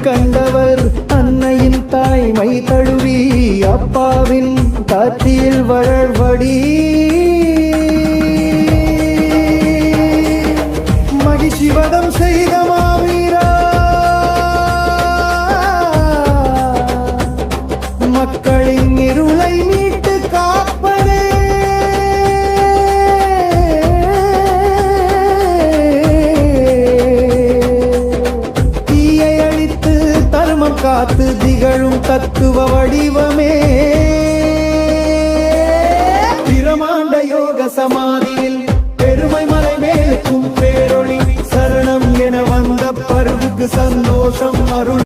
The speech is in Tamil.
கண்டவர் அன்னையின் தாய்மை தழுவி அப்பாவின் காட்சியில் வளர்வடி மகிழ்ச்சிவதம் செய்த மாவீரா மக்களின் இருளை மீட்டு காப்பதே தீயை அழித்து தர்மம் காத்து திகழும் தத்துவ வடிவமே பிரமாண்ட யோக சமாதியில் பெருமை மலை மேலுக்கும் பேரொளி சரணம் என வந்த பருவுக்கு சந்தோஷம் அருள்